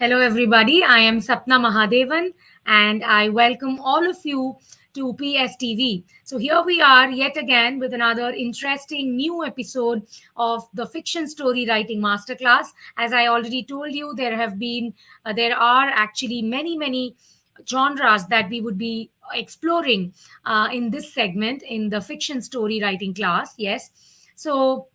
Hello, everybody. I am Sapna Mahadevan, and I welcome all of you to PSTV. So, here we are yet again with another interesting new episode of the Fiction Story Writing Masterclass. As I already told you, there are actually many genres that we would be exploring in this segment in the fiction story writing class. Yes. So,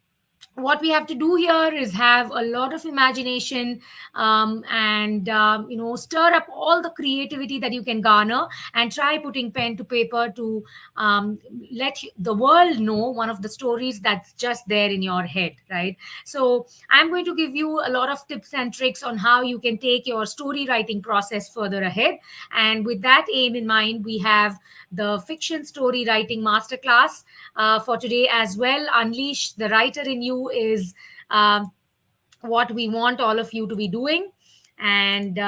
what we have to do here is have a lot of imagination and stir up all the creativity that you can garner and try putting pen to paper to let the world know one of the stories that's just there in your head, right? So I'm going to give you a lot of tips and tricks on how you can take your story writing process further ahead, and with that aim in mind we have the fiction story writing masterclass for today as well. Unleash the writer in you is what we want all of you to be doing. And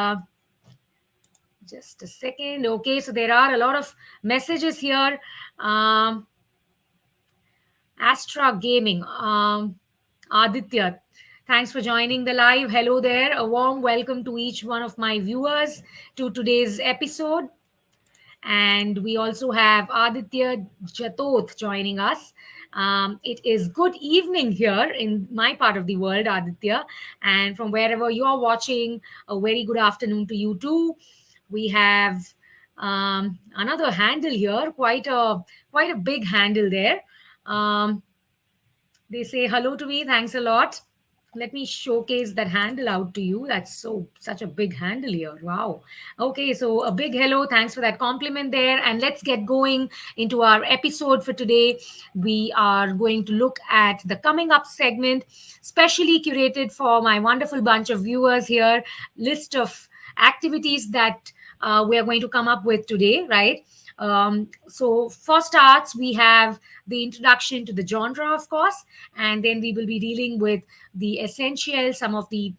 just a second. Okay, so there are a lot of messages here. Um, Astra Gaming. Aditya, thanks for joining the live. Hello there. A warm welcome to each one of my viewers to today's episode. And we also have Aditya Jatoth joining us. It is good evening here in my part of the world, Aditya. And from wherever you're watching, a very good afternoon to you too. We have another handle here, quite a big handle there. Um, they say hello to me. Thanks a lot. Let me showcase that handle out to you. That's such a big handle here. Wow. Okay, so a big hello. Thanks for that compliment there. And let's get going into our episode for today. We are going to look at the coming up segment, specially curated for my wonderful bunch of viewers here. List of activities that we are going to come up with today, right? So for starts, we have the introduction to the genre, of course, and then we will be dealing with the essential, some of the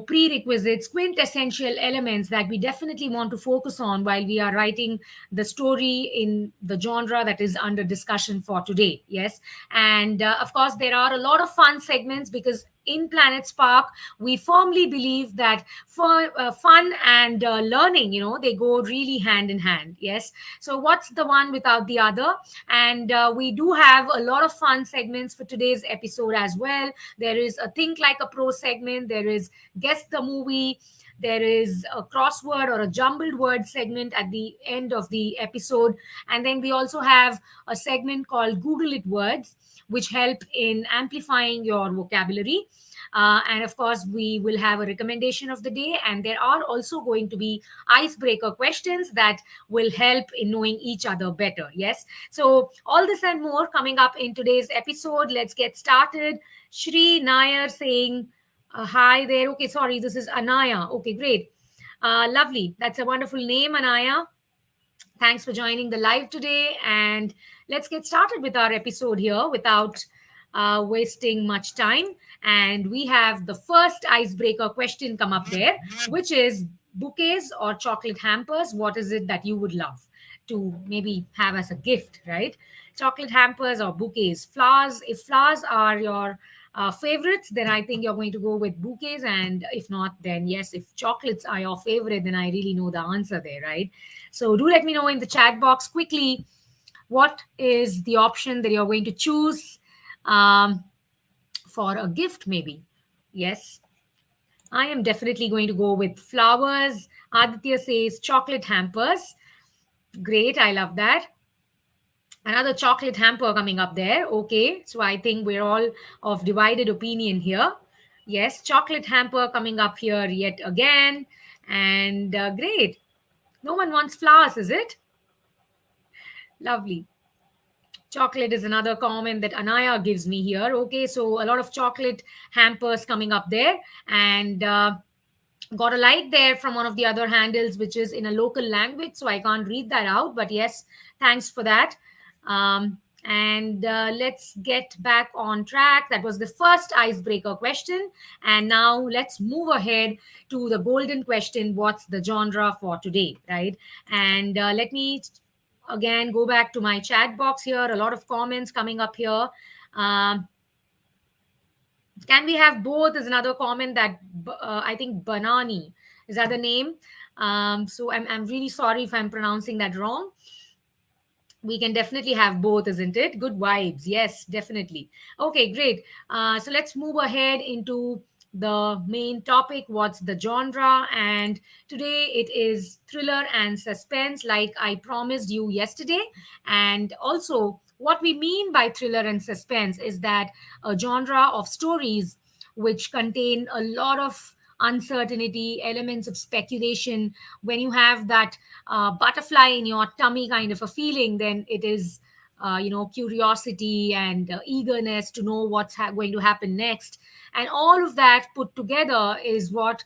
prerequisites, quintessential elements that we definitely want to focus on while we are writing the story in the genre that is under discussion for today. Yes. And of course there are a lot of fun segments, because in PlanetSpark we firmly believe that for fun and learning, they go really hand in hand. Yes. So what's the one without the other? And we do have a lot of fun segments for today's episode as well. There is a think like a pro segment, there is guess the movie, there is a crossword or a jumbled word segment at the end of the episode, and then we also have a segment called Google It Words, which help in amplifying your vocabulary. And of course we will have a recommendation of the day, and there are also going to be icebreaker questions that will help in knowing each other better. Yes, so all this and more coming up in today's episode. Let's get started. Shri Nair saying hi there. Okay, sorry, this is Anaya. Okay, great. Lovely. That's a wonderful name, Anaya. Thanks for joining the live today. And let's get started with our episode here without wasting much time. And we have the first icebreaker question come up there, which is bouquets or chocolate hampers. What is it that you would love to maybe have as a gift, right? Chocolate hampers or bouquets. Flowers, if flowers are your favorites, then I think you're going to go with bouquets. And if not, then yes, if chocolates are your favorite, then I really know the answer there, right? So do let me know in the chat box quickly what is the option that you're going to choose um, for a gift, maybe. Yes, I am definitely going to go with flowers. Aditya says chocolate hampers. Great, I love that. Another chocolate hamper coming up there. Okay, so I think we're all of divided opinion here. Yes, chocolate hamper coming up here yet again. And great. No one wants flowers, is it? Lovely. Chocolate is another comment that Anaya gives me here. Okay, so a lot of chocolate hampers coming up there. And got a like there from one of the other handles, which is in a local language. So I can't read that out. But yes, thanks for that. And let's get back on track. That was the first icebreaker question. And now let's move ahead to the golden question. What's the genre for today, right? And let me again go back to my chat box here. A lot of comments coming up here. Um, Can we have both? Is another comment that I think Banani is that the name. So I'm really sorry if I'm pronouncing that wrong. We can definitely have both, isn't it? Good vibes. Yes, definitely. Okay, great. So let's move ahead into the main topic. What's the genre? And today it is thriller and suspense, like I promised you yesterday. And also, what we mean by thriller and suspense is that a genre of stories which contain a lot of uncertainty, elements of speculation. When you have that butterfly in your tummy kind of a feeling, then it is curiosity and eagerness to know what's going to happen next, and all of that put together is what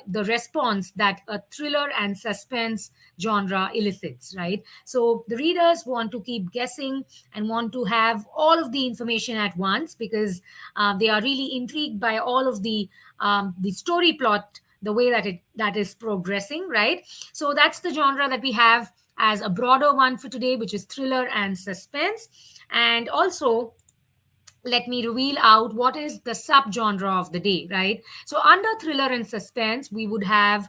the response that a thriller and suspense genre elicits, right? So the readers want to keep guessing and want to have all of the information at once, because they are really intrigued by all of the story plot, the way that is progressing, right? So that's the genre that we have as a broader one for today, which is thriller and suspense. And also, let me reveal out what is the subgenre of the day, right? So under thriller and suspense, we would have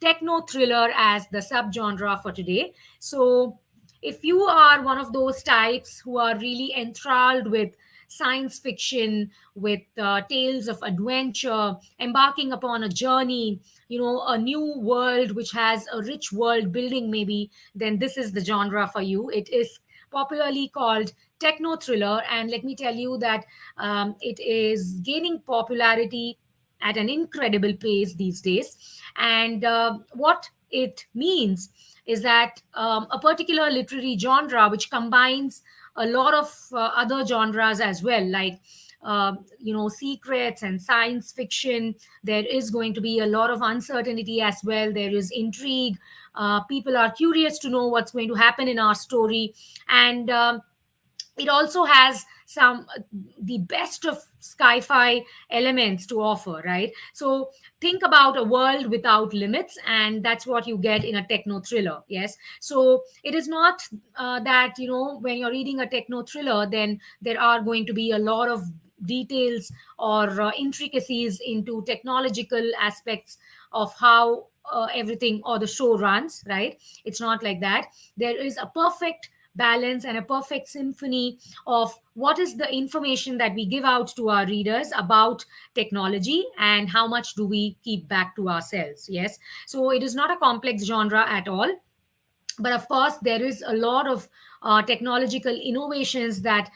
techno thriller as the subgenre for today. So if you are one of those types who are really enthralled with science fiction, with tales of adventure, embarking upon a journey, a new world which has a rich world building, maybe, then this is the genre for you. It is popularly called techno thriller, and let me tell you that it is gaining popularity at an incredible pace these days. And what it means is that a particular literary genre which combines a lot of other genres as well, like secrets and science fiction. There is going to be a lot of uncertainty as well. There is intrigue. People are curious to know what's going to happen in our story. And it also has some the best of sci-fi elements to offer, right? So think about a world without limits, and that's what you get in a techno thriller. Yes, so it is not that when you're reading a techno thriller, then there are going to be a lot of details or intricacies into technological aspects of how everything or the show runs, right? It's not like that. There is a perfect balance and a perfect symphony of what is the information that we give out to our readers about technology and how much do we keep back to ourselves. Yes, so it is not a complex genre at all, but of course there is a lot of technological innovations that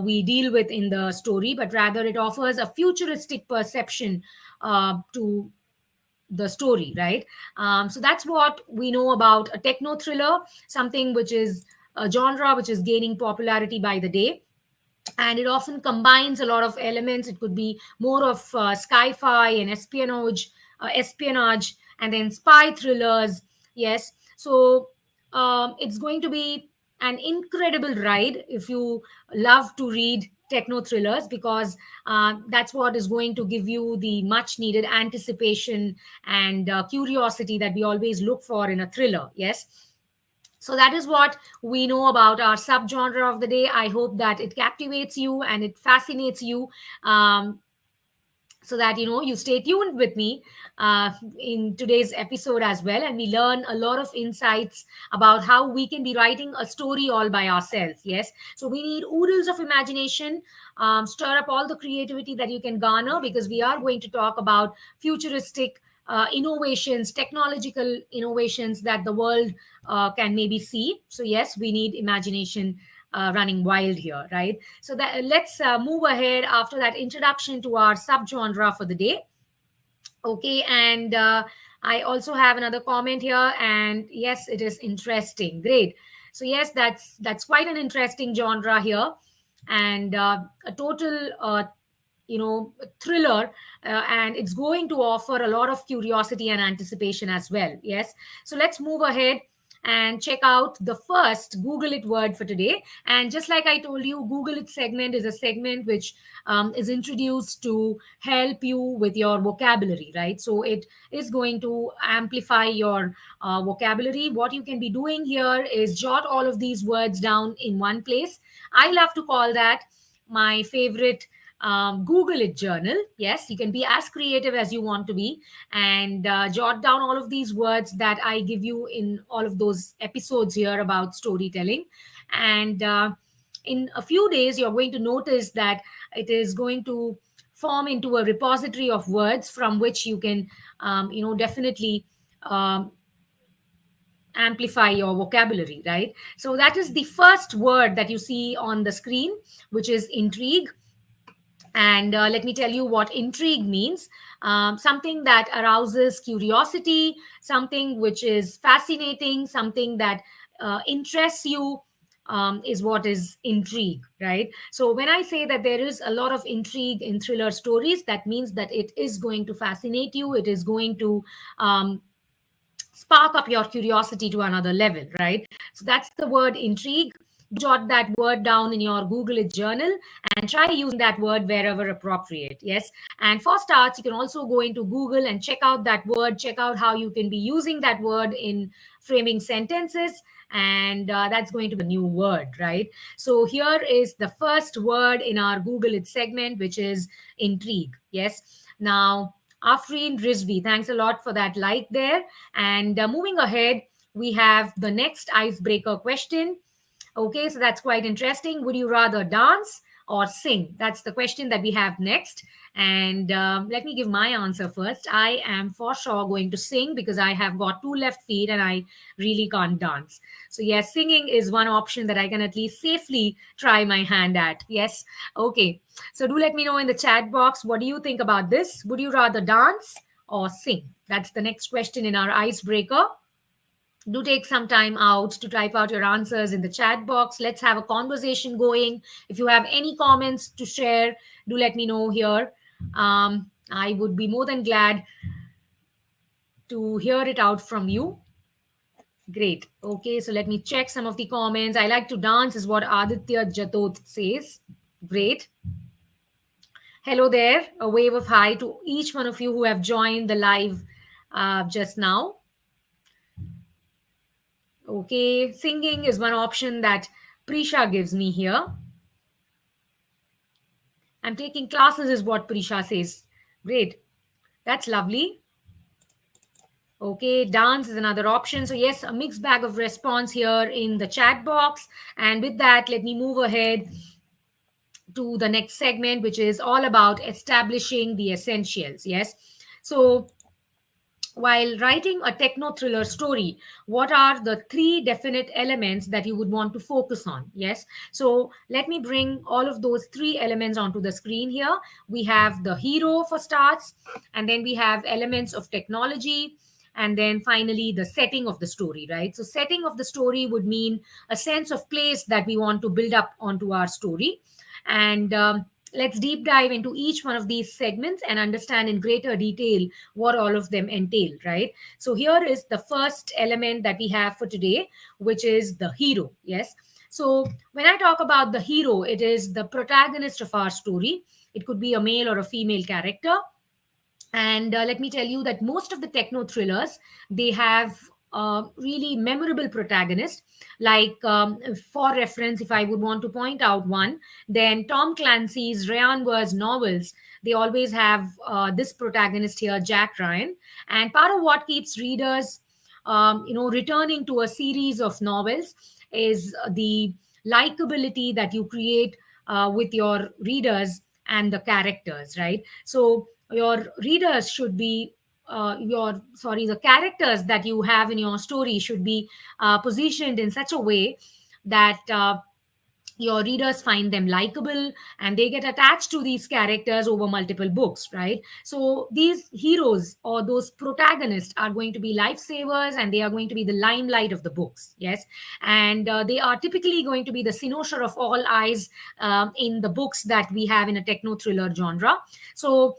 we deal with in the story, but rather it offers a futuristic perception to the story, right? So that's what we know about a techno thriller, something which is a genre which is gaining popularity by the day, and it often combines a lot of elements. It could be more of sci-fi and espionage, and then spy thrillers. Yes, so it's going to be an incredible ride if you love to read techno thrillers, because that's what is going to give you the much needed anticipation and curiosity that we always look for in a thriller. Yes, so that is what we know about our subgenre of the day. I hope that it captivates you and it fascinates you, so that you stay tuned with me in today's episode as well, and we learn a lot of insights about how we can be writing a story all by ourselves. Yes, so we need oodles of imagination. Stir up all the creativity that you can garner, because we are going to talk about futuristic innovations, technological innovations that the world can maybe see. So yes, we need imagination running wild here, right? So that let's move ahead after that introduction to our subgenre for the day. Okay, and I also have another comment here, and yes, it is interesting. Great. So yes, that's quite an interesting genre here, and a total thriller, and it's going to offer a lot of curiosity and anticipation as well. Yes, so let's move ahead and check out the first Google It word for today. And just like I told you, Google It segment is a segment which is introduced to help you with your vocabulary, right? So it is going to amplify your vocabulary. What you can be doing here is jot all of these words down in one place. I love to call that my favorite Google it journal. Yes, you can be as creative as you want to be, and jot down all of these words that I give you in all of those episodes here about storytelling. And in a few days, you're going to notice that it is going to form into a repository of words from which you can, definitely um, amplify your vocabulary, right? So that is the first word that you see on the screen, which is intrigue. And let me tell you what intrigue means. Something that arouses curiosity, something which is fascinating, something that interests you, is what is intrigue, right? So when I say that there is a lot of intrigue in thriller stories, that means that it is going to fascinate you, it is going to spark up your curiosity to another level, right? So that's the word intrigue. Jot that word down in your Google It journal and try using that word wherever appropriate. Yes. And for starts, you can also go into Google and check out that word, check out how you can be using that word in framing sentences. And that's going to be a new word, right? So here is the first word in our Google It segment, which is intrigue. Yes. Now, Afreen Rizvi, thanks a lot for that like there. And moving ahead, we have the next icebreaker question. Okay, so that's quite interesting. Would you rather dance or sing? That's the question that we have next. And let me give my answer first. I am for sure going to sing because I have got two left feet and I really can't dance. So, yes, singing is one option that I can at least safely try my hand at. Yes. Okay. So, do let me know in the chat box, what do you think about this? Would you rather dance or sing? That's the next question in our icebreaker. Do take some time out to type out your answers in the chat box. Let's have a conversation going. If you have any comments to share, do let me know here. I would be more than glad to hear it out from you. Great. Okay, so let me check some of the comments. I like to dance, is what Aditya Jatot says. Great. Hello there. A wave of hi to each one of you who have joined the live just now. Okay, singing is one option that Prisha gives me here. I'm taking classes, is what Prisha says. Great. That's lovely. Okay, dance is another option. So, yes, a mixed bag of response here in the chat box. And with that, let me move ahead to the next segment, which is all about establishing the essentials. Yes. So, while writing a techno-thriller story, what are the three definite elements that you would want to focus on? Yes. So let me bring all of those three elements onto the screen here. We have the hero for starts, and then we have elements of technology, and then finally the setting of the story, right? So setting of the story would mean a sense of place that we want to build up onto our story. And let's deep dive into each one of these segments and understand in greater detail what all of them entail, right? So here is the first element that we have for today, which is the hero. Yes. So when I talk about the hero, it is the protagonist of our story. It could be a male or a female character. And let me tell you that most of the techno thrillers, they have really memorable protagonist. Like, for reference, if I would want to point out one, then Tom Clancy's Ryan Wars novels, they always have this protagonist here, Jack Ryan. And part of what keeps readers, returning to a series of novels is the likability that you create with your readers and the characters, right? So your readers should be the characters that you have in your story should be positioned in such a way that your readers find them likable and they get attached to these characters over multiple books, right? So these heroes or those protagonists are going to be lifesavers and they are going to be the limelight of the books. Yes. And they are typically going to be the cynosure of all eyes in the books that we have in a techno thriller genre. So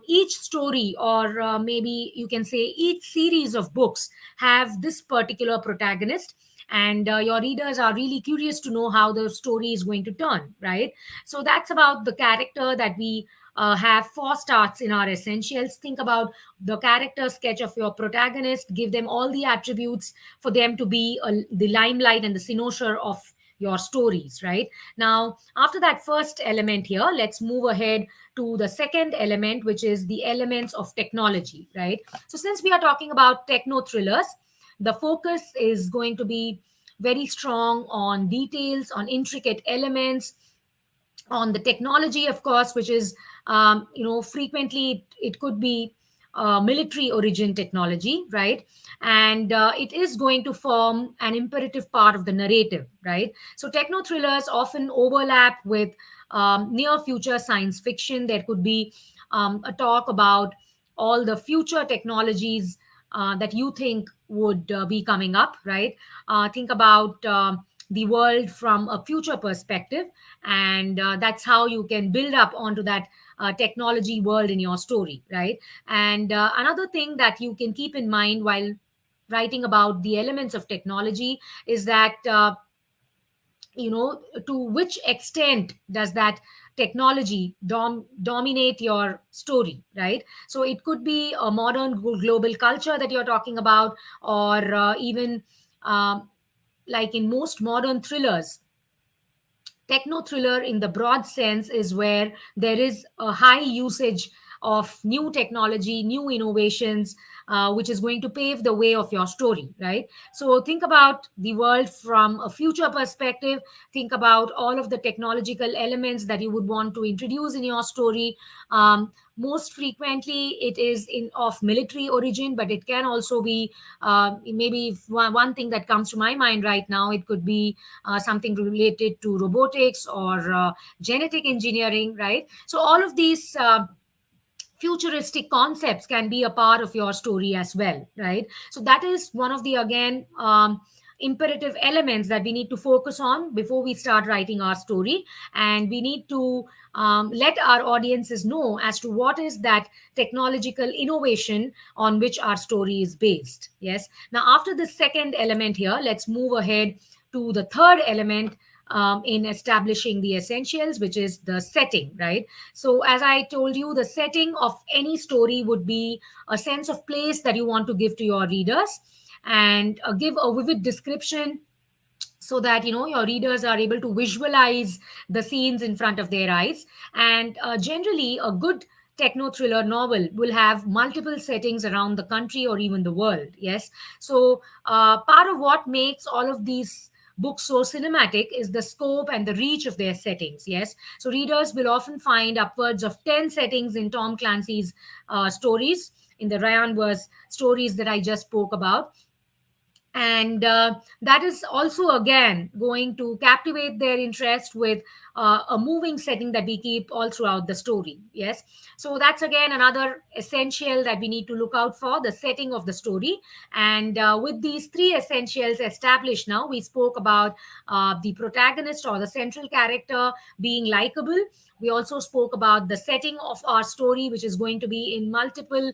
each story, or maybe you can say each series of books, have this particular protagonist, and your readers are really curious to know how the story is going to turn, right? So that's about the character that we have four starts in our essentials. Think about the character sketch of your protagonist, give them all the attributes for them to be the limelight and the cynosure of your stories, right? Now, after that first element here, let's move ahead to the second element, which is the elements of technology, right? So, since we are talking about techno thrillers, the focus is going to be very strong on details, on intricate elements, on the technology, of course, which is, frequently it could be military origin technology, right? And it is going to form an imperative part of the narrative, right? So techno thrillers often overlap with near future science fiction. There could be a talk about all the future technologies that you think would be coming up, right? Think about the world from a future perspective, and that's how you can build up onto that technology world in your story, right? And another thing that you can keep in mind while writing about the elements of technology is that to which extent does that technology dominate your story, right? So it could be a modern global culture that you're talking about, or even like in most modern thrillers, techno thriller in the broad sense is where there is a high usage of new technology, new innovations, which is going to pave the way of your story, right? So think about the world from a future perspective. Think about all of the technological elements that you would want to introduce in your story. Most frequently, it is in of military origin, but it can also be maybe if one thing that comes to my mind right now, it could be something related to robotics or genetic engineering, right? So all of these futuristic concepts can be a part of your story as well, right? So that is one of the, again, imperative elements that we need to focus on before we start writing our story. And we need to let our audiences know as to what is that technological innovation on which our story is based. Yes. Now, after the second element here, let's move ahead to the third element in establishing the essentials, which is the setting, right? So, as I told you, the setting of any story would be a sense of place that you want to give to your readers, and give a vivid description so that your readers are able to visualize the scenes in front of their eyes. And generally, a good techno thriller novel will have multiple settings around the country or even the world. Yes. So part of what makes all of these books so cinematic is the scope and the reach of their settings. Yes. So readers will often find upwards of 10 settings in Tom Clancy's stories, in the Ryan Verse stories that I just spoke about. And that is also again going to captivate their interest with a moving setting that we keep all throughout the story. Yes. So that's again another essential that we need to look out for, the setting of the story. And with these three essentials established, now we spoke about the protagonist or the central character being likable. We also spoke about the setting of our story, which is going to be in multiple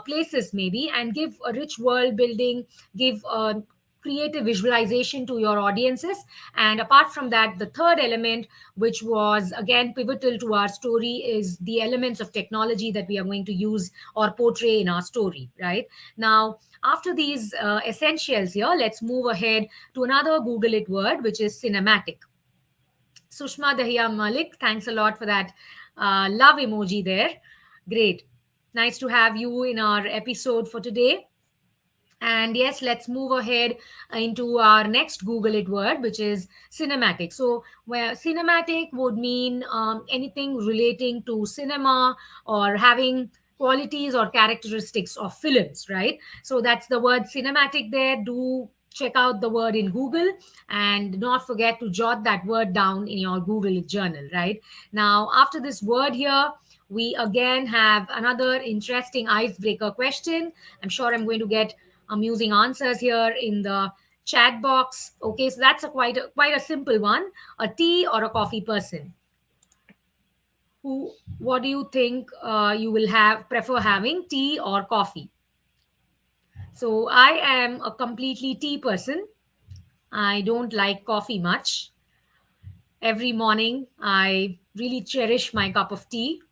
places maybe, and give a rich world building, give a creative visualization to your audiences. And apart from that, the third element, which was again pivotal to our story, is the elements of technology that we are going to use or portray in our story, right? Now, after these essentials here, let's move ahead to another Google It word, which is cinematic. Sushma Dahiya Malik, thanks a lot for that love emoji there. Great. Nice to have you in our episode for today. And yes, let's move ahead into our next Google It word, which is cinematic. So, where cinematic would mean anything relating to cinema or having qualities or characteristics of films, right? So, that's the word cinematic there. Do check out the word in Google, and not forget to jot that word down in your Google It journal, right? Now, after this word here, we again have another interesting icebreaker question. I'm sure I'm going to get amusing answers here in the chat box. Okay, so that's quite a simple one. A tea or a coffee person? Who? What do you think you will have prefer having, tea or coffee? So I am a completely tea person. I don't like coffee much. Every morning, I really cherish my cup of tea.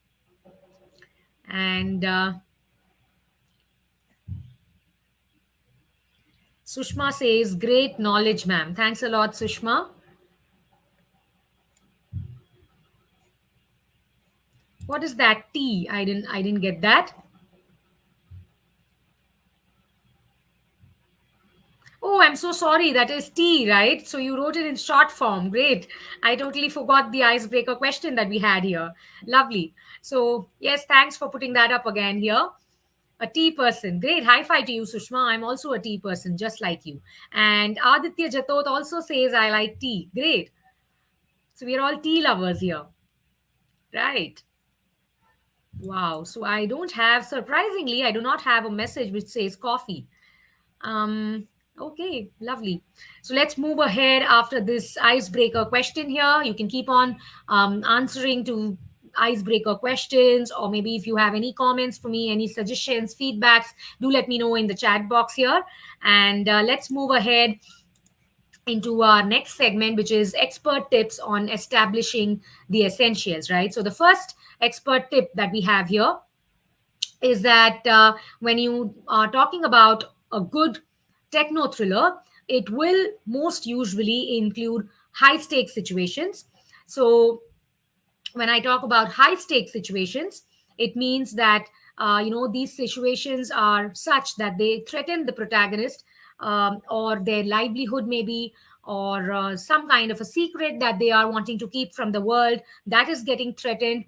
And Sushma says, great knowledge, ma'am. Thanks a lot, Sushma. What is that tea? I didn't get that. Oh, I'm so sorry. That is tea, right? So you wrote it in short form. Great. I totally forgot the icebreaker question that we had here. Lovely. So, yes, thanks for putting that up again here. A tea person. Great. High five to you, Sushma. I'm also a tea person, just like you. And Aditya Jatot also says, I like tea. Great. So we are all tea lovers here. Right. Wow. So I don't have, surprisingly, I do not have a message which says coffee. Um, okay, lovely. So let's move ahead after this icebreaker question here. You can keep on answering to icebreaker questions, or maybe if you have any comments for me, any suggestions, feedbacks, do let me know in the chat box here. And let's move ahead into our next segment, which is expert tips on establishing the essentials, right? So the first expert tip that we have here is that when you are talking about a good techno thriller, it will most usually include high stakes situations. So when I talk about high stakes situations, it means that these situations are such that they threaten the protagonist, or their livelihood maybe, or some kind of a secret that they are wanting to keep from the world that is getting threatened.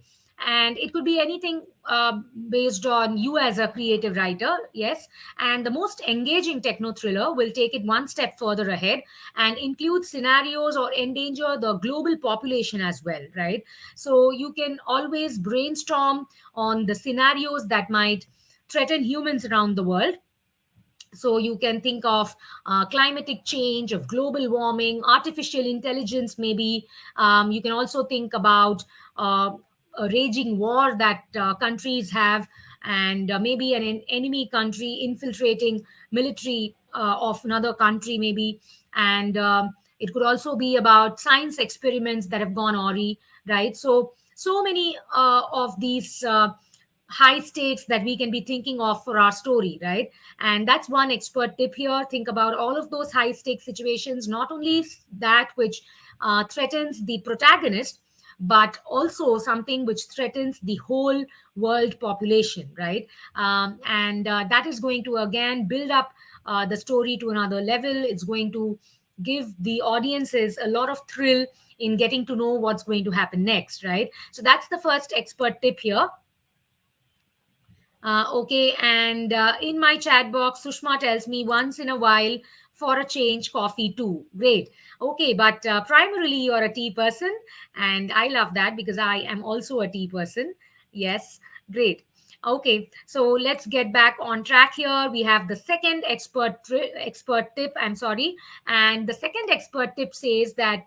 And it could be anything based on you as a creative writer, yes. And the most engaging techno thriller will take it one step further ahead and include scenarios or endanger the global population as well, right? So you can always brainstorm on the scenarios that might threaten humans around the world. So you can think of climatic change, of global warming, artificial intelligence maybe. You can also think about uh, a raging war that countries have, and maybe an enemy country infiltrating military of another country maybe. And it could also be about science experiments that have gone awry, right? So many of these high stakes that we can be thinking of for our story, right? And that's one expert tip here. Think about all of those high stakes situations, not only that which threatens the protagonist, but also something which threatens the whole world population, right? And that is going to again build up the story to another level. It's going to give the audiences a lot of thrill in getting to know what's going to happen next, right? So that's the first expert tip here. Okay, and in my chat box, Sushma tells me once in a while for a change, coffee too. Great. Okay, but primarily you're a tea person, and I love that because I am also a tea person. Yes, great. Okay, so let's get back on track here. We have the second expert tip. I'm sorry, and the second expert tip says that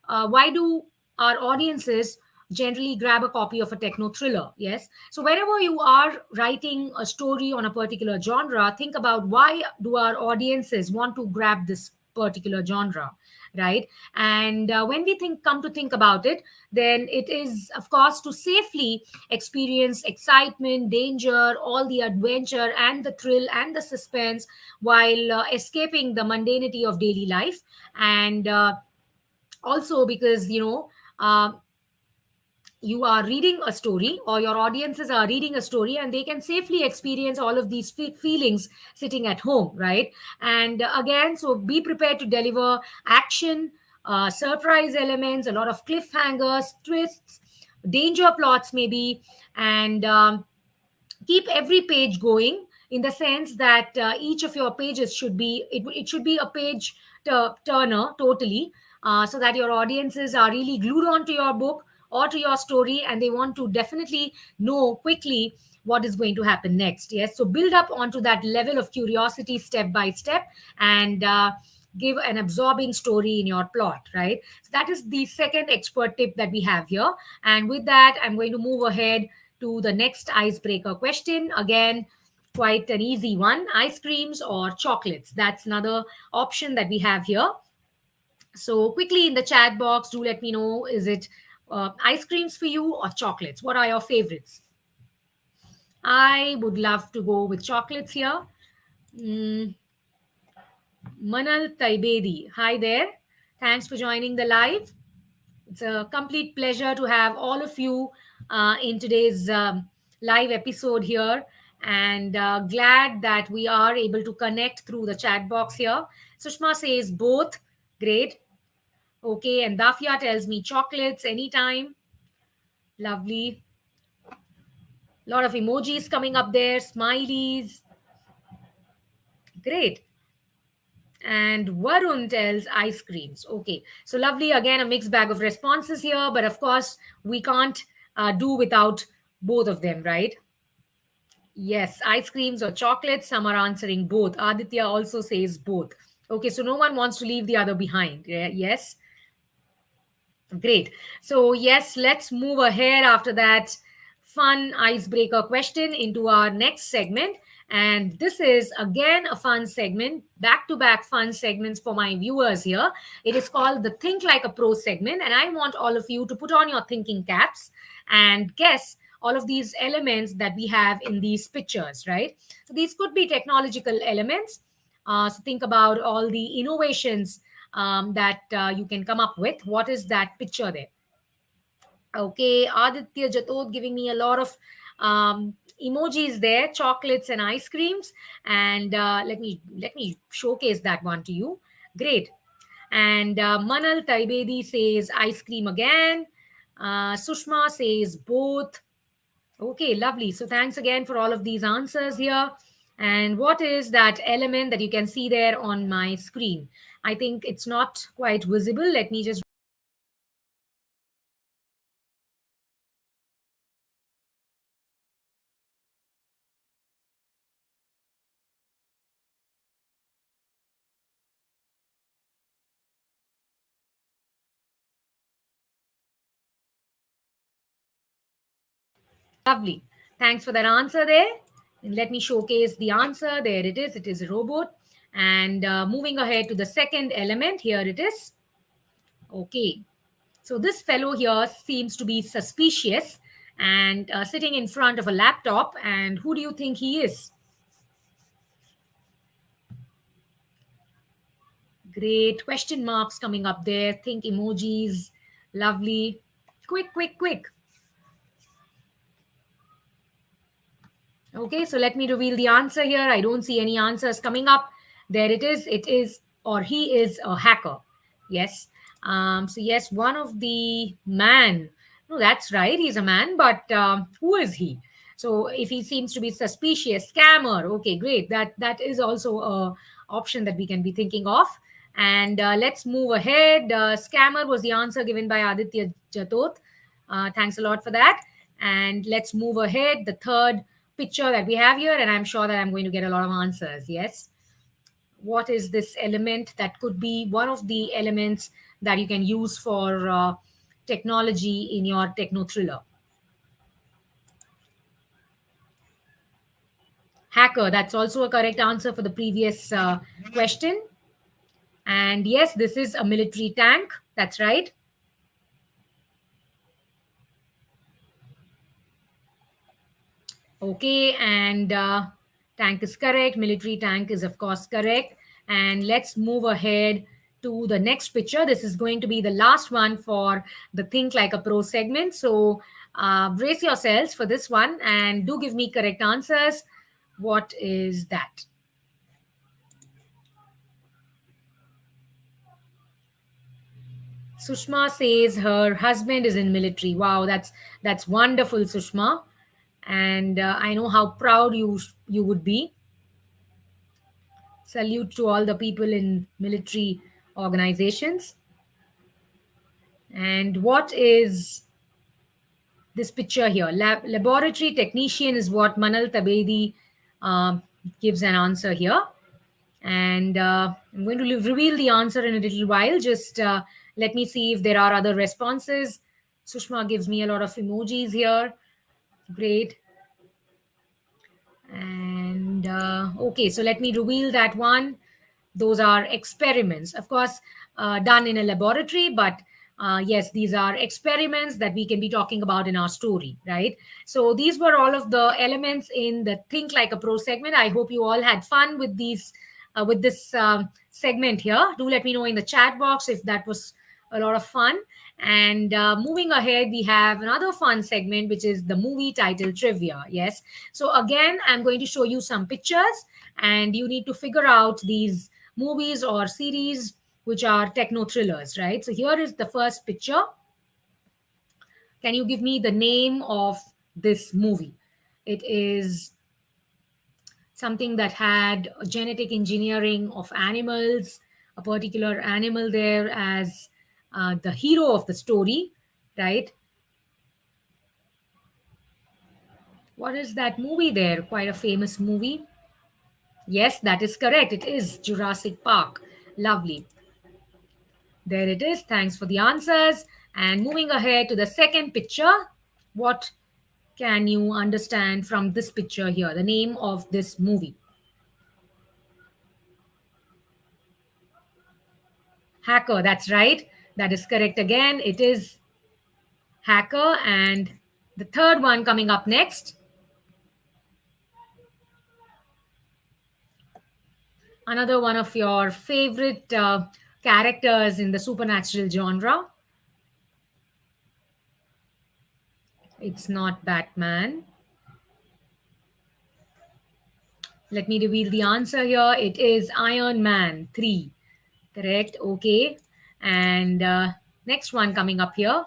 why do our audiences generally grab a copy of a techno thriller? Yes, so whenever you are writing a story on a particular genre, think about why do our audiences want to grab this particular genre, right? And when we come to think about it, then it is, of course, to safely experience excitement, danger, all the adventure and the thrill and the suspense while escaping the mundanity of daily life. And also because you are reading a story, or your audiences are reading a story, and they can safely experience all of these feelings sitting at home, right? And again, so be prepared to deliver action, surprise elements, a lot of cliffhangers, twists, danger plots maybe. And keep every page going, in the sense that each of your pages should be, it should be a page turner totally, so that your audiences are really glued onto your book or to your story, and they want to definitely know quickly what is going to happen next. Yes, so build up onto that level of curiosity step by step, and give an absorbing story in your plot, right? So that is the second expert tip that we have here. And with that, I'm going to move ahead to the next icebreaker question. Again, quite an easy one: ice creams or chocolates? That's another option that we have here. So, quickly in the chat box, do let me know, is it ice creams for you or chocolates? What are your favorites? I would love to go with chocolates here. Mm, Manal Taibedi, hi there. Thanks for joining the live. It's a complete pleasure to have all of you in today's live episode here. And glad that we are able to connect through the chat box here. Sushma says both. Great. Okay. And Dafia tells me chocolates anytime. Lovely. A lot of emojis coming up there, smileys. Great. And Varun tells ice creams. Okay, so lovely. Again, a mixed bag of responses here, but of course, we can't do without both of them, right? Yes, ice creams or chocolates. Some are answering both. Aditya also says both. Okay, so no one wants to leave the other behind. Yes, great. So, yes, let's move ahead after that fun icebreaker question into our next segment. And this is again a fun segment, back to back fun segments for my viewers here. It is called the Think Like a Pro segment. And I want all of you to put on your thinking caps and guess all of these elements that we have in these pictures, right? So, these could be technological elements. So, think about all the innovations that you can come up with. What is that picture there? Okay, Aditya Jatot giving me a lot of emojis there, chocolates and ice creams. And let me showcase that one to you. Great. And Manal Taibedi says ice cream again. Sushma says both. Okay, lovely. So thanks again for all of these answers here. And what is that element that you can see there on my screen? I think it's not quite visible. Let me just lovely. Thanks for that answer there. And let me showcase the answer. There it is. It is a robot. And moving ahead to the second element, here it is. Okay. So this fellow here seems to be suspicious and sitting in front of a laptop. And who do you think he is? Great. Question marks coming up there. Think emojis. Lovely. Quick, quick, quick. Okay, so let me reveal the answer here. I don't see any answers coming up. There it is. It is, or he is a hacker. Yes. So, yes, one of the man. No, that's right. He's a man, but who is he? So, if he seems to be suspicious, scammer, okay, great. That is also a option that we can be thinking of. And let's move ahead. Scammer was the answer given by Aditya Jatot. Thanks a lot for that. And let's move ahead. The third picture that we have here, and I'm sure that I'm going to get a lot of answers. Yes. What is this element that could be one of the elements that you can use for technology in your techno-thriller? Hacker, that's also a correct answer for the previous question. And yes, this is a military tank. That's right. Okay, and tank is correct. Military tank is, of course, correct. And let's move ahead to the next picture. This is going to be the last one for the Think Like a Pro segment. So brace yourselves for this one and do give me correct answers. What is that? Sushma says her husband is in military. Wow, that's wonderful, Sushma. And I know how proud you would be. Salute to all the people in military organizations. And what is this picture here? Laboratory technician is what Manal Tabedi gives an answer here. And I'm going to reveal the answer in a little while. Just let me see if there are other responses. Sushma gives me a lot of emojis here. Great. And okay, so let me reveal that one. Those are experiments, of course, done in a laboratory, but yes, these are experiments that we can be talking about in our story, right? So these were all of the elements in the Think Like a Pro segment. I hope you all had fun with these with this segment here. Do let me know in the chat box if that was a lot of fun. And moving ahead, we have another fun segment, which is the movie title trivia. Yes. So again, I'm going to show you some pictures, and you need to figure out these movies or series which are techno thrillers, right? So here is the first picture. Can you give me the name of this movie? It is something that had genetic engineering of animals, a particular animal there as the hero of the story, right? What is that movie there? Quite a famous movie. Yes, that is correct. It is Jurassic Park. Lovely. There it is. Thanks for the answers. And moving ahead to the second picture, what can you understand from this picture here? The name of this movie. Hacker, that's right. That is correct again. It is Hacker. And the third one coming up next, another one of your favorite characters in the supernatural genre. It's not Batman. Let me reveal the answer here. It is Iron Man 3. Correct. Okay. And next one coming up here.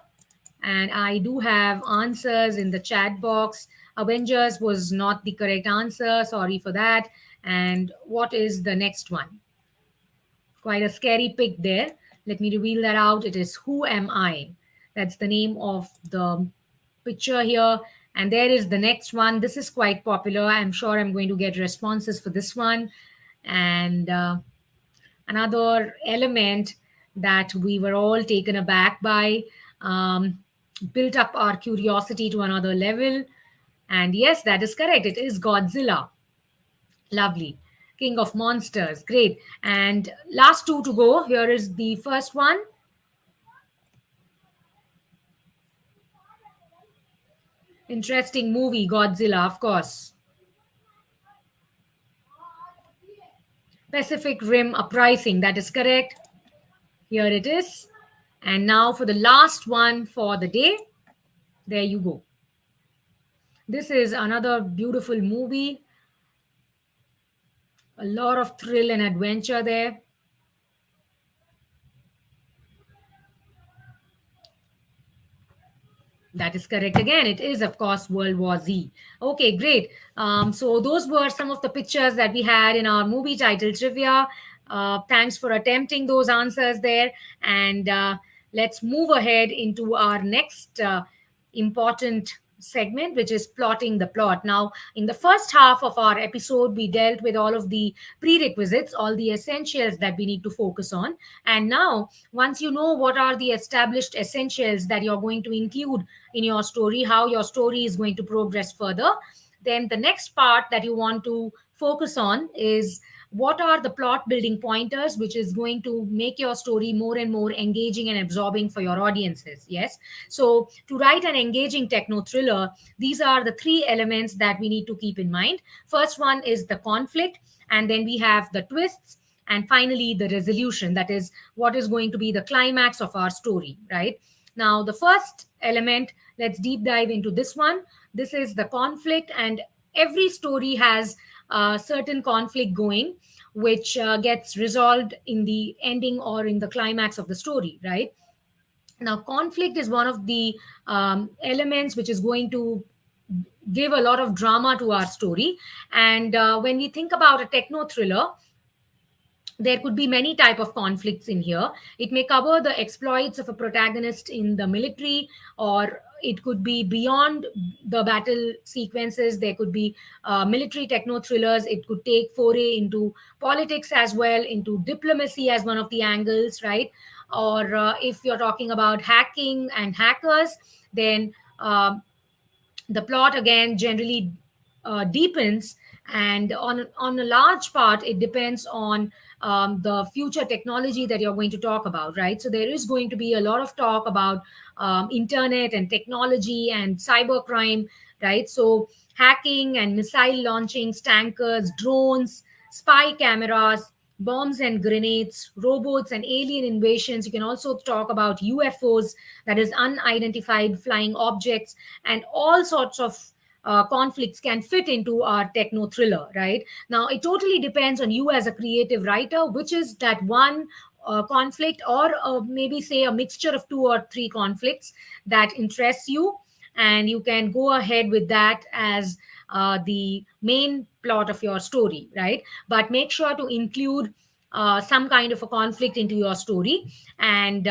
And I do have answers in the chat box. Avengers was not the correct answer. Sorry for that. And what is the next one? Quite a scary pick there. Let me reveal that out. It is Who Am I? That's the name of the picture here. And there is the next one. This is quite popular. I'm sure I'm going to get responses for this one. And another element that we were all taken aback by, built up our curiosity to another level. And yes, that is correct. It is Godzilla. Lovely. King of monsters. Great. And last two to go. Here is the first one. Interesting movie, Godzilla, of course. Pacific Rim Uprising. That is correct. Here it is. And now for the last one for the day. There you go. This is another beautiful movie. A lot of thrill and adventure there. That is correct again. It is, of course, World War Z. Okay, great. So those were some of the pictures that we had in our movie title trivia. Thanks for attempting those answers there. And let's move ahead into our next important segment, which is plotting the plot. Now, in the first half of our episode, we dealt with all of the prerequisites, all the essentials that we need to focus on. And now, once you know what are the established essentials that you're going to include in your story, how your story is going to progress further, then the next part that you want to focus on is what are the plot building pointers which is going to make your story more and more engaging and absorbing for your audiences. Yes, so to write an engaging techno thriller, these are the three elements that we need to keep in mind. First one is the conflict, and then we have the twists, and finally the resolution, that is what is going to be the climax of our story, right? Now the first element, let's deep dive into this one. This is the conflict, and every story has a certain conflict going, which gets resolved in the ending or in the climax of the story, right? Now conflict is one of the elements which is going to give a lot of drama to our story. And when we think about a techno thriller, there could be many type of conflicts in here. It may cover the exploits of a protagonist in the military, or it could be beyond the battle sequences. There could be military techno thrillers. It could take foray into politics as well, into diplomacy as one of the angles, right? Or if you're talking about hacking and hackers, then the plot again generally deepens, and on a large part it depends on the future technology that you're going to talk about, right? So there is going to be a lot of talk about internet and technology and cybercrime, right? So hacking and missile launchings, tankers, drones, spy cameras, bombs and grenades, robots and alien invasions. You can also talk about UFOs, that is unidentified flying objects, and all sorts of conflicts can fit into our techno thriller, right? Now, it totally depends on you as a creative writer, which is that one conflict, or maybe say a mixture of two or three conflicts that interests you, and you can go ahead with that as the main plot of your story, right? But make sure to include some kind of a conflict into your story. And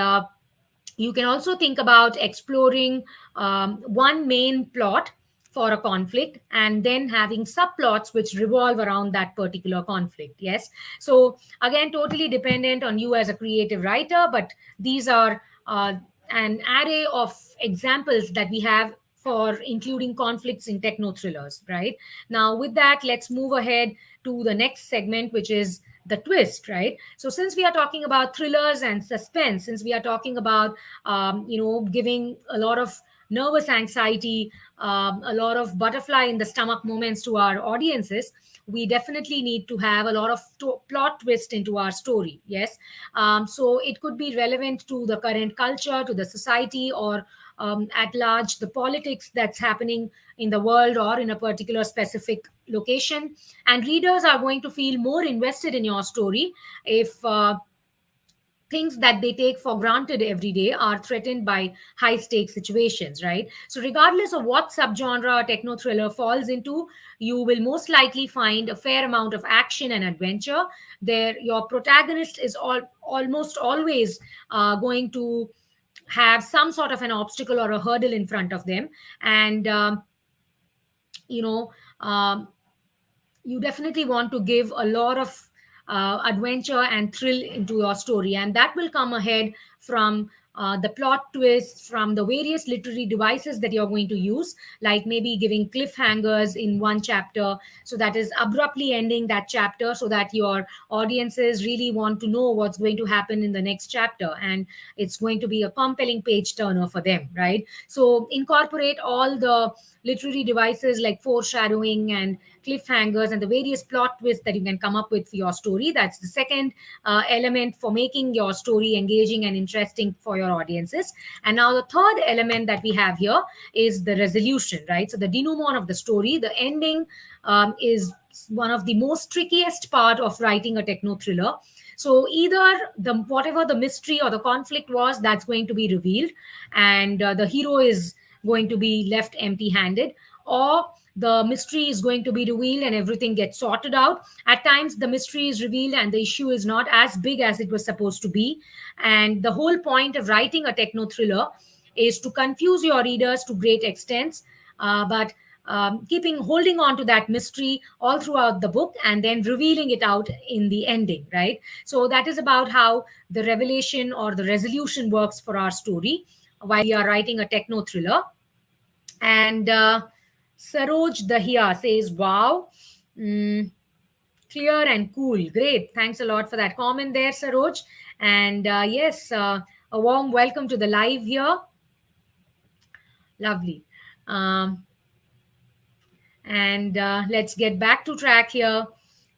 you can also think about exploring one main plot for a conflict, and then having subplots which revolve around that particular conflict. Yes. So again, totally dependent on you as a creative writer, but these are an array of examples that we have for including conflicts in techno thrillers, right? Now, with that, let's move ahead to the next segment, which is the twist, right? So since we are talking about thrillers and suspense, since we are talking about giving a lot of nervous anxiety, a lot of butterfly in the stomach moments to our audiences, we definitely need to have a lot of plot twist into our story. Yes. So it could be relevant to the current culture, to the society, or at large the politics that's happening in the world or in a particular specific location. And readers are going to feel more invested in your story if things that they take for granted every day are threatened by high stakes situations, right? So regardless of what subgenre techno thriller falls into, you will most likely find a fair amount of action and adventure there. Your protagonist is almost always going to have some sort of an obstacle or a hurdle in front of them. And you know um, you definitely want to give a lot of adventure and thrill into your story, and that will come ahead from the plot twists, from the various literary devices that you're going to use, like maybe giving cliffhangers in one chapter, so that is abruptly ending that chapter so that your audiences really want to know what's going to happen in the next chapter, and it's going to be a compelling page turner for them, right? So incorporate all the literary devices like foreshadowing and cliffhangers and the various plot twists that you can come up with for your story. That's the second element for making your story engaging and interesting for your audiences. And now the third element that we have here is the resolution, right? So the denouement of the story, the ending, is one of the most trickiest part of writing a techno thriller. So either the whatever the mystery or the conflict was, that's going to be revealed, and the hero is going to be left empty handed, or the mystery is going to be revealed and everything gets sorted out. At times the mystery is revealed and the issue is not as big as it was supposed to be. And the whole point of writing a techno thriller is to confuse your readers to great extents, but keeping holding on to that mystery all throughout the book and then revealing it out in the ending, right? So that is about how the revelation or the resolution works for our story while we are writing a techno thriller. And Saroj Dahiya says, wow, mm, clear and cool. Great. Thanks a lot for that comment there, Saroj. And yes, a warm welcome to the live here. Lovely. Um, and let's get back to track here.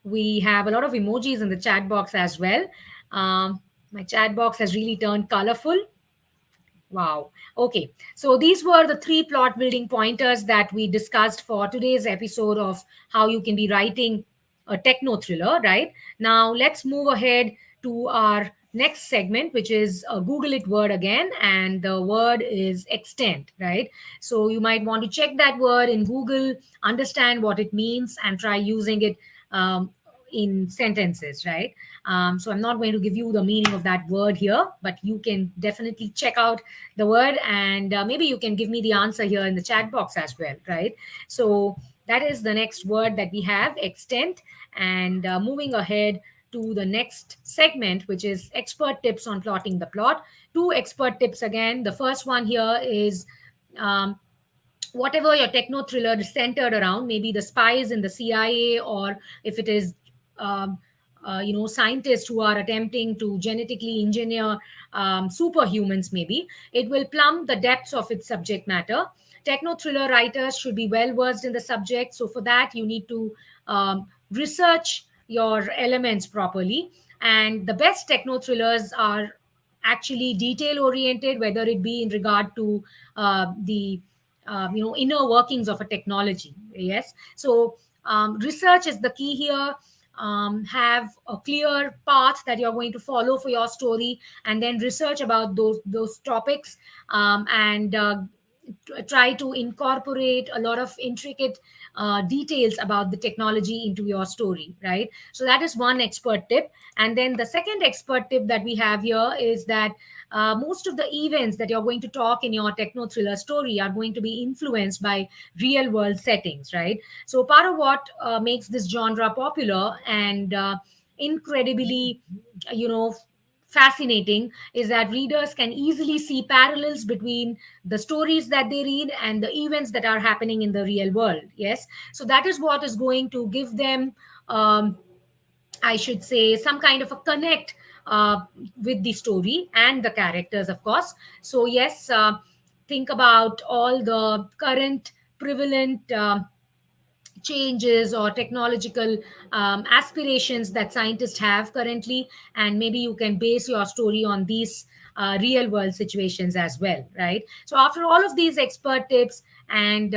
We have a lot of emojis in the chat box as well. My chat box has really turned colorful. Wow. Okay. So these were the three plot building pointers that we discussed for today's episode of how you can be writing a techno thriller, right? Now let's move ahead to our next segment, which is a Google it word again. And the word is extent, right? So you might want to check that word in Google, understand what it means, and try using it in sentences, right? So I'm not going to give you the meaning of that word here, but you can definitely check out the word, and maybe you can give me the answer here in the chat box as well, right? So that is the next word that we have, extent. And moving ahead to the next segment, which is expert tips on plotting the plot. Two expert tips again. The first one here is um, whatever your techno thriller is centered around, maybe the spies in the CIA, or if it is um, scientists who are attempting to genetically engineer superhumans, maybe it will plumb the depths of its subject matter. Techno thriller writers should be well versed in the subject, so for that you need to research your elements properly. And the best techno thrillers are actually detail oriented, whether it be in regard to the inner workings of a technology. Yes, so research is the key here. Have a clear path that you're going to follow for your story, and then research about those topics, and try to incorporate a lot of intricate details about the technology into your story, right? So that is one expert tip. And then the second expert tip that we have here is that most of the events that you're going to talk in your techno thriller story are going to be influenced by real world settings, right? So part of what makes this genre popular and incredibly, you know, fascinating is that readers can easily see parallels between the stories that they read and the events that are happening in the real world. Yes, so that is what is going to give them, I should say, some kind of a connect with the story and the characters, of course. So yes, think about all the current prevalent changes or technological aspirations that scientists have currently, and maybe you can base your story on these real world situations as well, right? So after all of these expert tips and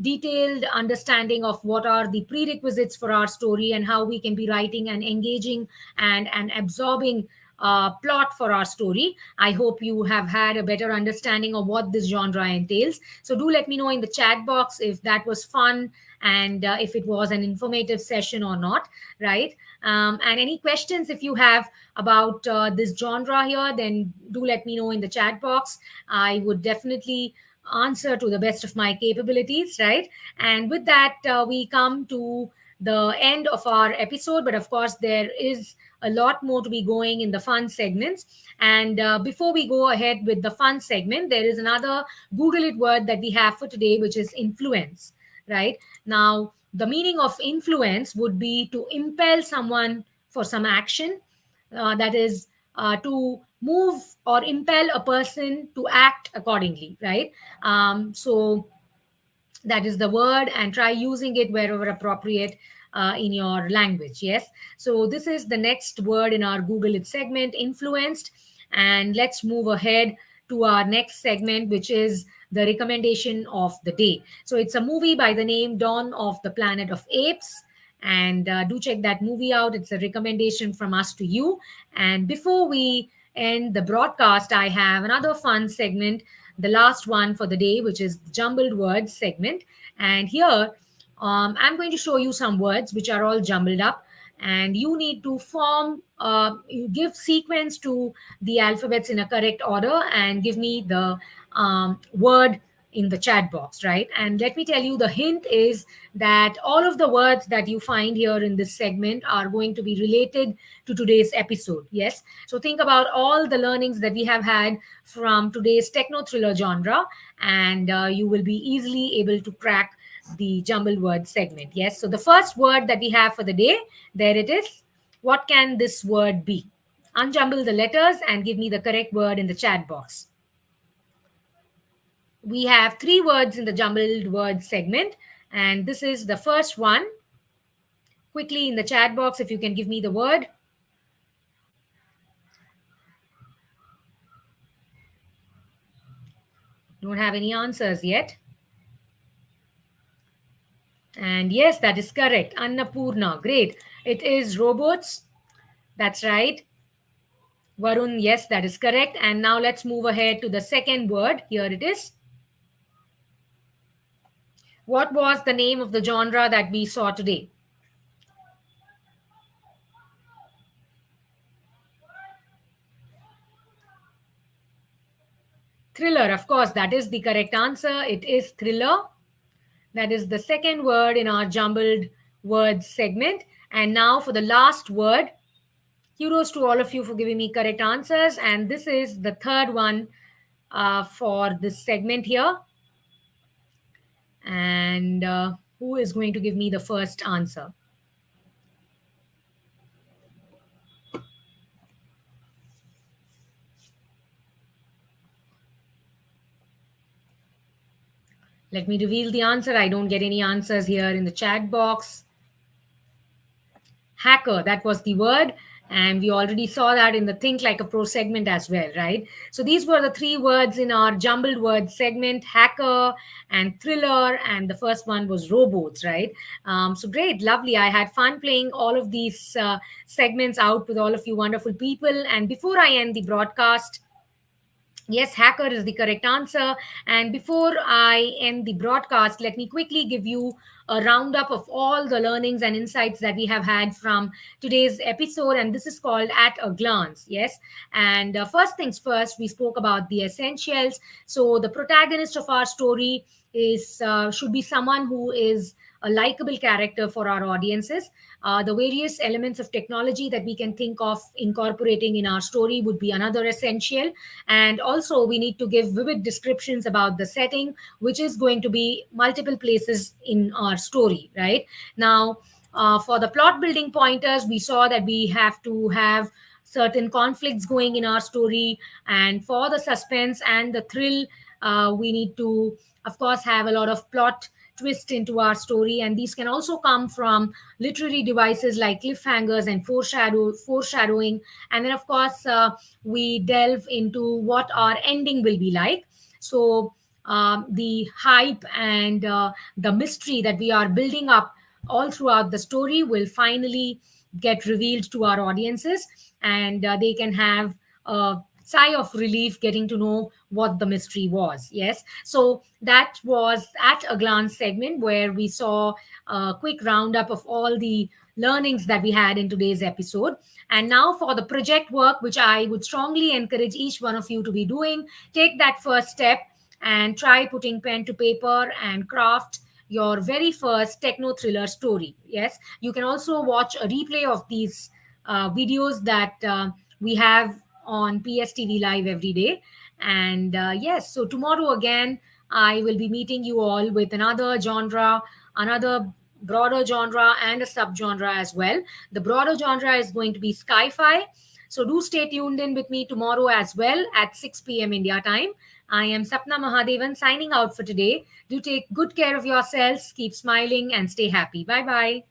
detailed understanding of what are the prerequisites for our story and how we can be writing and engaging and absorbing plot for our story, I hope you have had a better understanding of what this genre entails. So do let me know in the chat box if that was fun, and if it was an informative session or not, right? And any questions if you have about this genre here, then do let me know in the chat box. I would definitely answer to the best of my capabilities, right? And with that, we come to the end of our episode, but of course there is a lot more to be going in the fun segments. And before we go ahead with the fun segment, there is another Google it word that we have for today, which is influence, right? Now, the meaning of influence would be to impel someone for some action, that is, to move or impel a person to act accordingly, right? So, that is the word, and try using it wherever appropriate in your language. Yes, so this is the next word in our Google it segment, influenced. And let's move ahead to our next segment, which is the recommendation of the day. So it's a movie by the name Dawn of the Planet of Apes, and do check that movie out. It's a recommendation from us to you. And before we end the broadcast, I have another fun segment, the last one for the day, which is the jumbled words segment. And here, I'm going to show you some words which are all jumbled up, and you need to you give sequence to the alphabets in a correct order and give me the word in the chat box, right? And let me tell you, the hint is that all of the words that you find here in this segment are going to be related to today's episode. Yes, so think about all the learnings that we have had from today's techno thriller genre, and you will be easily able to crack the jumbled word segment. Yes, so the first word that we have for the day, there it is. What can this word be? Unjumble the letters and give me the correct word in the chat box. We have three words in the jumbled word segment, and this is the first one. Quickly in the chat box, if you can give me the word. Don't have any answers yet. And yes, that is correct. Annapurna. Great. It is robots. That's right. Varun, yes, that is correct. And now let's move ahead to the second word. Here it is. What was the name of the genre that we saw today? Thriller. Of course, that is the correct answer. It is thriller. That is the second word in our jumbled words segment. And now for the last word. Kudos to all of you for giving me correct answers. And this is the third one for this segment here. And who is going to give me the first answer? Let me reveal the answer. I don't get any answers here in the chat box. hacker, that was the word. And we already saw that in the Think Like a Pro segment as well, right? So these were the three words in our jumbled words segment: hacker and thriller, and the first one was robots, right? So great, lovely. I had fun playing all of these segments out with all of you wonderful people. And before I end the broadcast, yes, hacker is the correct answer. And before I end the broadcast, let me quickly give you a roundup of all the learnings and insights that we have had from today's episode. And this is called At a Glance. Yes. And first things first, we spoke about the essentials. So the protagonist of our story is should be someone who is a likable character for our audiences. The various elements of technology that we can think of incorporating in our story would be another essential. And also we need to give vivid descriptions about the setting, which is going to be multiple places in our story, right? Now, for the plot building pointers, we saw that we have to have certain conflicts going in our story. And for the suspense and the thrill, we need to, of course, have a lot of plot twist into our story. And these can also come from literary devices like cliffhangers and foreshadowing. And then, of course, we delve into what our ending will be like. So, the hype and the mystery that we are building up all throughout the story will finally get revealed to our audiences, and they can have a sigh of relief getting to know what the mystery was. Yes. So that was At a Glance segment, where we saw a quick roundup of all the learnings that we had in today's episode. And now for the project work, which I would strongly encourage each one of you to be doing, take that first step and try putting pen to paper and craft your very first techno-thriller story. Yes, you can also watch a replay of these videos that we have on PSTV Live every day. And yes, so tomorrow again, I will be meeting you all with another genre, another broader genre, and a subgenre as well. The broader genre is going to be sci-fi. So do stay tuned in with me tomorrow as well at 6 p.m. India time. I am Sapna Mahadevan signing out for today. Do take good care of yourselves, keep smiling, and stay happy. Bye bye.